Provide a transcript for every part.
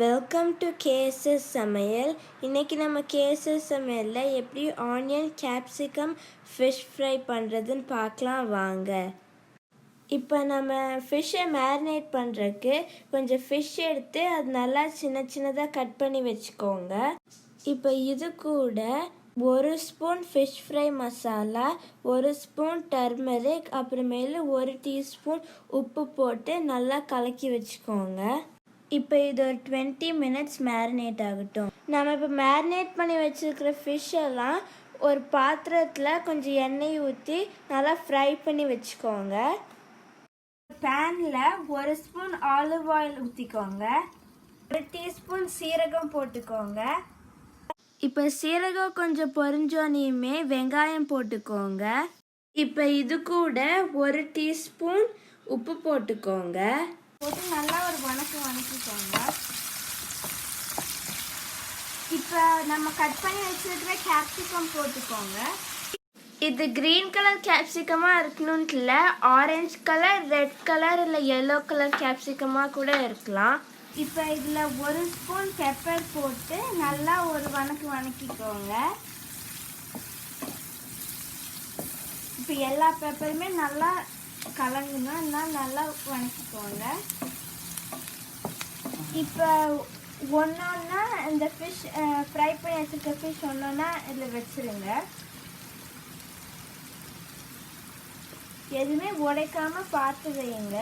Welcome to KSS சமையல். இன்றைக்கி நம்ம KSS சமையலில் எப்படி ஆனியன் கேப்சிகம் ஃபிஷ் ஃப்ரை பண்ணுறதுன்னு பார்க்கலாம் வாங்க. இப்போ நம்ம ஃபிஷ்ஷை மேரினேட் பண்ணுறதுக்கு கொஞ்சம் ஃபிஷ் எடுத்து அது நல்லா சின்ன சின்னதாக கட் பண்ணி வச்சுக்கோங்க. இப்போ இது கூட 1 spoon fish fry masala, 1 spoon turmeric, அப்புறமேலு 1 டீஸ்பூன் உப்பு போட்டு நல்லா கலக்கி வச்சுக்கோங்க. இப்போ இது ஒரு 20 மினிட்ஸ் மேரினேட் ஆகட்டும். நம்ம இப்போ மேரினேட் பண்ணி வச்சுருக்கிற ஃபிஷ் எல்லாம் ஒரு பாத்திரத்தில் கொஞ்சம் எண்ணெய் ஊற்றி நல்லா ஃப்ரை பண்ணி வச்சுக்கோங்க. பேனில் 1 ஸ்பூன் ஆலிவ் ஆயில் ஊற்றிக்கோங்க. 1 டீஸ்பூன் சீரகம் போட்டுக்கோங்க. இப்போ சீரகம் கொஞ்சம் பொரிஞ்சோனையுமே வெங்காயம் போட்டுக்கோங்க. இப்போ இது கூட 1 டீஸ்பூன் உப்பு போட்டுக்கோங்க. போட்டு நல்லா ஒரு வணக்கிக்கோங்க. இப்போ நம்ம கட் பண்ணி வச்சிருக்கிற கேப்சிகம் போட்டுக்கோங்க. இது கிரீன் கலர் கேப்சிகமாக இருக்கணும்னு இல்லை, ஆரஞ்சு கலர், ரெட் கலர் இல்லை எல்லோ கலர் கேப்சிகமாக கூட இருக்கலாம். இப்போ இதில் 1 ஸ்பூன் பெப்பர் போட்டு நல்லா ஒரு வணக்கிக்கோங்க. இப்போ எல்லா பெப்பருமே நல்லா கலங்கணும், நல்லா வணக்கிக்கோங்க. இப்போ ஒன்றா இந்த ஃபிஷ் ஃப்ரை பண்ணி வச்சுருக்க ஃபிஷ் ஒன்றா இதில் வச்சுருங்க. எதுவுமே உடைக்காமல் பார்த்து வைங்க.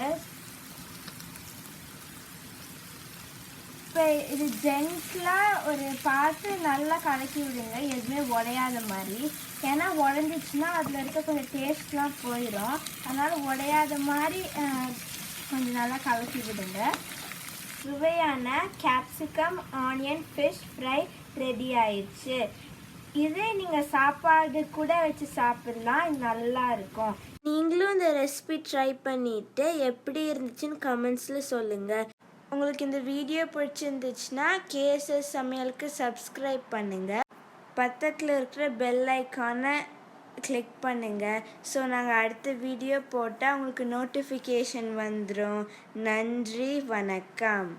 இப்போ இது ஜென்ட்லாக ஒரு பார்த்து நல்லா கலக்கி விடுங்க, எதுவுமே உடையாத மாதிரி. ஏன்னா உடஞ்சிச்சின்னா அதில் இருக்க கொஞ்சம் டேஸ்ட்லாம் போயிடும். அதனால் உடையாத மாதிரி கொஞ்சம் நல்லா கலக்கி விடுங்க. சுவையான capsicum onion fish fry ready ஆயிடுச்சு. இதே நீங்கள் சாப்பாடு கூட வச்சு சாப்பிட்லாம், நல்லா இருக்கும். நீங்களும் இந்த ரெசிபி ட்ரை பண்ணிவிட்டு எப்படி இருந்துச்சுன்னு கமெண்ட்ஸில் சொல்லுங்கள். உங்களுக்கு இந்த வீடியோ பிடிச்சிருந்துச்சுன்னா KSS சமையலுக்கு சப்ஸ்கிரைப் பண்ணுங்கள். பக்கத்தில் இருக்கிற பெல் ஐக்கானை கிளிக் பண்ணுங்கள். ஸோ நாங்கள் அடுத்த வீடியோ போட்டால் உங்களுக்கு நோட்டிஃபிகேஷன் வந்துடும். நன்றி, வணக்கம்.